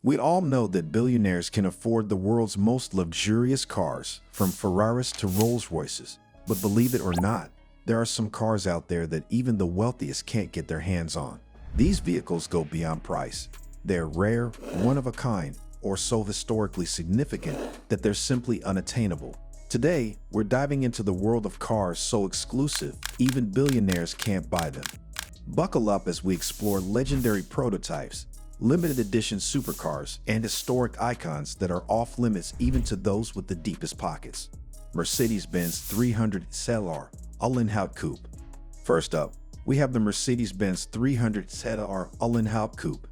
We all know that billionaires can afford the world's most luxurious cars, from Ferraris to Rolls-Royces. But believe it or not, there are some cars out there that even the wealthiest can't get their hands on. These vehicles go beyond price. They're rare, one of a kind, or so historically significant that they're simply unattainable. Today, we're diving into the world of cars so exclusive, even billionaires can't buy them. Buckle up as we explore legendary prototypes, limited edition supercars, and historic icons that are off limits even to those with the deepest pockets. Mercedes-Benz 300 SLR Uhlenhaut Coupe. First up, we have the Mercedes-Benz 300 SLR Uhlenhaut Coupe.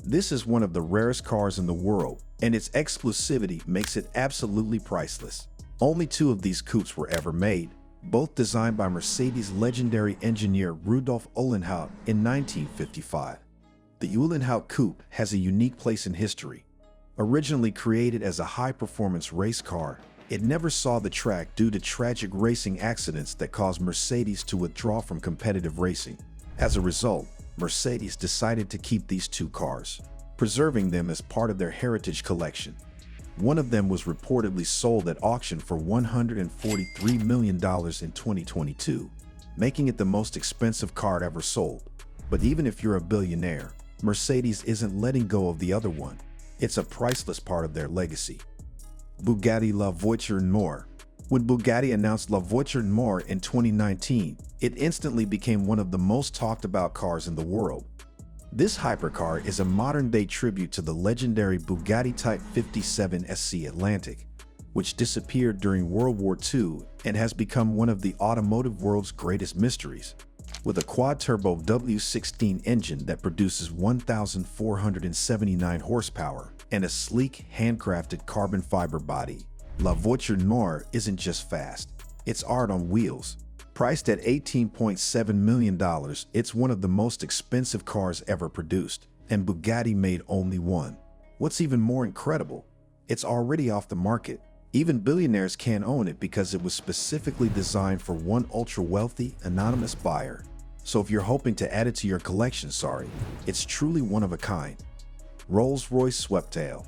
This is one of the rarest cars in the world, and its exclusivity makes it absolutely priceless. Only two of these coupes were ever made, both designed by Mercedes' legendary engineer Rudolf Uhlenhaut in 1955. The Uhlenhaut Coupe has a unique place in history. Originally created as a high-performance race car, it never saw the track due to tragic racing accidents that caused Mercedes to withdraw from competitive racing. As a result, Mercedes decided to keep these two cars, preserving them as part of their heritage collection. One of them was reportedly sold at auction for $143 million in 2022, making it the most expensive car ever sold. But even if you're a billionaire, Mercedes isn't letting go of the other one. It's a priceless part of their legacy. Bugatti La Voiture Noire. When Bugatti announced La Voiture Noire in 2019, it instantly became one of the most talked about cars in the world. This hypercar is a modern-day tribute to the legendary Bugatti Type 57 SC Atlantic, which disappeared during World War II and has become one of the automotive world's greatest mysteries. With a quad-turbo W16 engine that produces 1,479 horsepower and a sleek, handcrafted carbon fiber body, La Voiture Noire isn't just fast, it's art on wheels. Priced at $18.7 million, it's one of the most expensive cars ever produced, and Bugatti made only one. What's even more incredible, it's already off the market. Even billionaires can't own it because it was specifically designed for one ultra-wealthy, anonymous buyer. So if you're hoping to add it to your collection, it's truly one of a kind. Rolls-Royce Sweptail.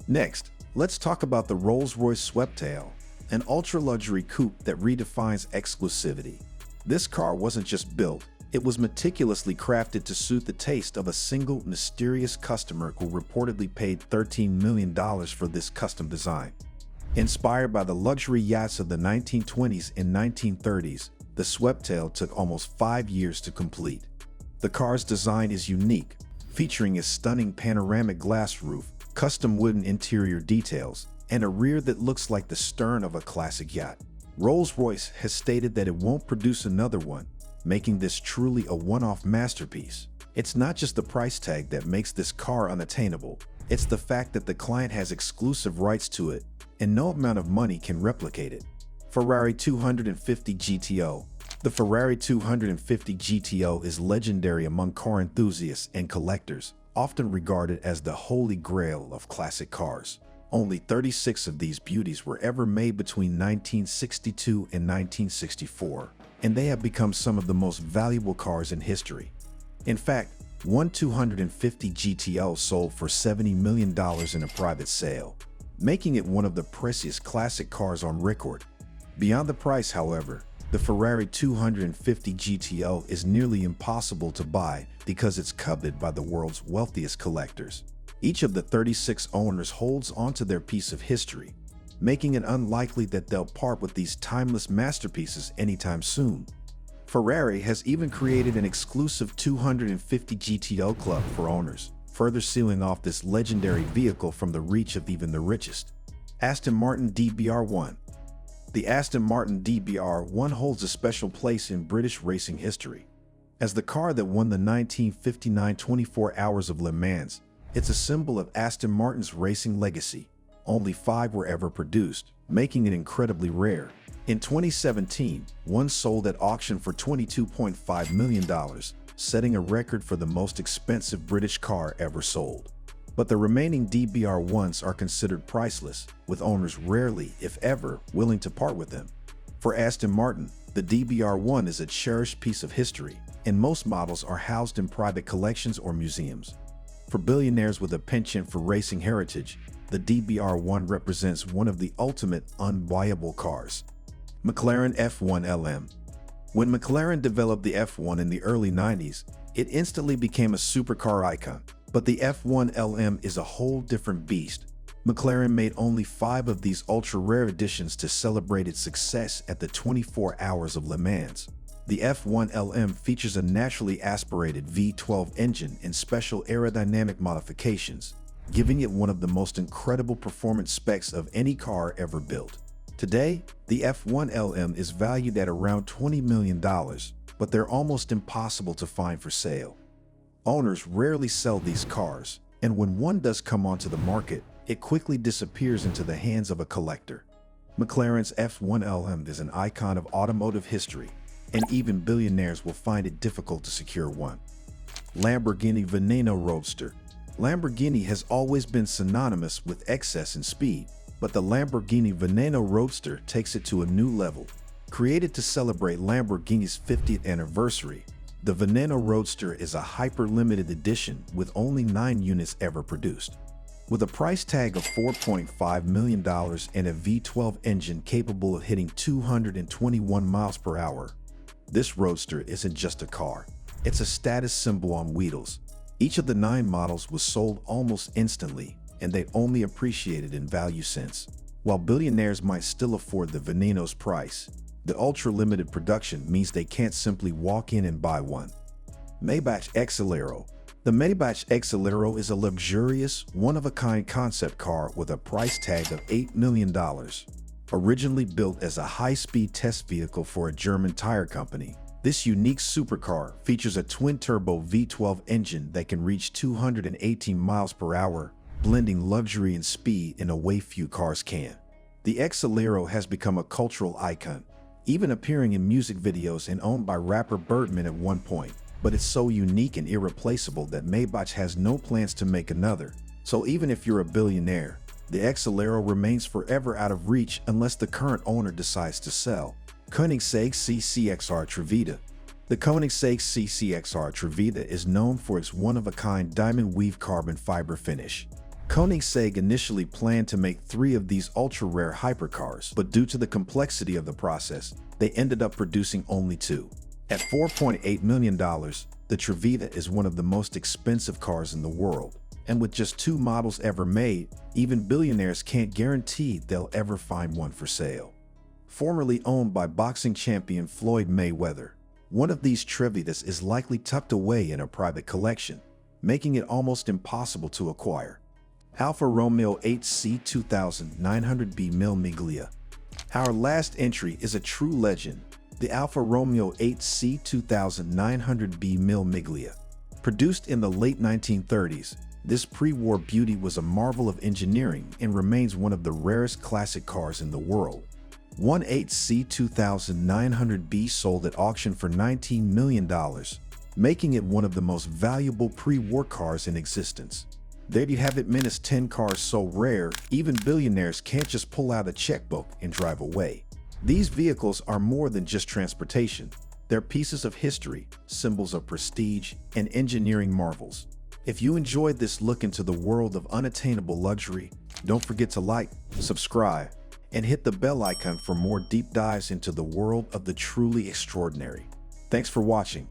Next, let's talk about the Rolls-Royce Sweptail, an ultra-luxury coupe that redefines exclusivity. This car wasn't just built, it was meticulously crafted to suit the taste of a single mysterious customer who reportedly paid $13 million for this custom design. Inspired by the luxury yachts of the 1920s and 1930s, the Sweptail took almost 5 years to complete. The car's design is unique, featuring a stunning panoramic glass roof, custom wooden interior details, and a rear that looks like the stern of a classic yacht. Rolls-Royce has stated that it won't produce another one, making this truly a one-off masterpiece. It's not just the price tag that makes this car unattainable, it's the fact that the client has exclusive rights to it, and no amount of money can replicate it. Ferrari 250 GTO. The Ferrari 250 GTO is legendary among car enthusiasts and collectors, often regarded as the holy grail of classic cars. Only 36 of these beauties were ever made between 1962 and 1964, and they have become some of the most valuable cars in history. In fact, one 250 GTO sold for $70 million in a private sale, making it one of the priciest classic cars on record. Beyond the price, however, the Ferrari 250 GTO is nearly impossible to buy because it's coveted by the world's wealthiest collectors. Each of the 36 owners holds onto their piece of history, making it unlikely that they'll part with these timeless masterpieces anytime soon. Ferrari has even created an exclusive 250 GTO club for owners, further sealing off this legendary vehicle from the reach of even the richest. Aston Martin DBR1. The Aston Martin DBR1 holds a special place in British racing history. As the car that won the 1959 24 Hours of Le Mans, it's a symbol of Aston Martin's racing legacy. Only 5 were ever produced, making it incredibly rare. In 2017, one sold at auction for $22.5 million, setting a record for the most expensive British car ever sold. But the remaining DBR1s are considered priceless, with owners rarely, if ever, willing to part with them. For Aston Martin, the DBR1 is a cherished piece of history, and most models are housed in private collections or museums. For billionaires with a penchant for racing heritage, the DBR1 represents one of the ultimate unbuyable cars. McLaren F1 LM. When McLaren developed the F1 in the early 90s, it instantly became a supercar icon. But the F1 LM is a whole different beast. McLaren made only 5 of these ultra-rare editions to celebrate its success at the 24 Hours of Le Mans. The F1 LM features a naturally aspirated V12 engine and special aerodynamic modifications, giving it one of the most incredible performance specs of any car ever built. Today, the F1 LM is valued at around $20 million, but they're almost impossible to find for sale. Owners rarely sell these cars, and when one does come onto the market, it quickly disappears into the hands of a collector. McLaren's F1 LM is an icon of automotive history, and even billionaires will find it difficult to secure one. Lamborghini Veneno Roadster. Lamborghini has always been synonymous with excess and speed, but the Lamborghini Veneno Roadster takes it to a new level. Created to celebrate Lamborghini's 50th anniversary, the Veneno Roadster is a hyper-limited edition with only 9 units ever produced. With a price tag of $4.5 million and a V12 engine capable of hitting 221 miles per hour, this Roadster isn't just a car, it's a status symbol on wheels. Each of the 9 models was sold almost instantly, and they only appreciated in value since. While billionaires might still afford the Veneno's price, the ultra-limited production means they can't simply walk in and buy one. Maybach Exelero. The Maybach Exelero is a luxurious, one-of-a-kind concept car with a price tag of $8 million. Originally built as a high-speed test vehicle for a German tire company, this unique supercar features a twin-turbo V12 engine that can reach 218 miles per hour, blending luxury and speed in a way few cars can. The Exelero has become a cultural icon, even appearing in music videos and owned by rapper Birdman at one point. But it's so unique and irreplaceable that Maybach has no plans to make another. So even if you're a billionaire, the Exelero remains forever out of reach unless the current owner decides to sell. Koenigsegg CCXR Trevita. The Koenigsegg CCXR Trevita is known for its one-of-a-kind diamond weave carbon fiber finish. Koenigsegg initially planned to make 3 of these ultra-rare hypercars, but due to the complexity of the process, they ended up producing only 2. At $4.8 million, the Trevita is one of the most expensive cars in the world. And with just 2 models ever made, even billionaires can't guarantee they'll ever find one for sale. Formerly owned by boxing champion Floyd Mayweather, one of these Trevitas is likely tucked away in a private collection, making it almost impossible to acquire. Alfa Romeo 8C 2900B Mille Miglia. Our last entry is a true legend, the Alfa Romeo 8C 2900B Mille Miglia. Produced in the late 1930s, this pre-war beauty was a marvel of engineering and remains one of the rarest classic cars in the world. One 8C 2900B sold at auction for $19 million, making it one of the most valuable pre-war cars in existence. There you have it, minus 10 cars so rare, even billionaires can't just pull out a checkbook and drive away. These vehicles are more than just transportation. They're pieces of history, symbols of prestige, and engineering marvels. If you enjoyed this look into the world of unattainable luxury, don't forget to like, subscribe, and hit the bell icon for more deep dives into the world of the truly extraordinary. Thanks for watching.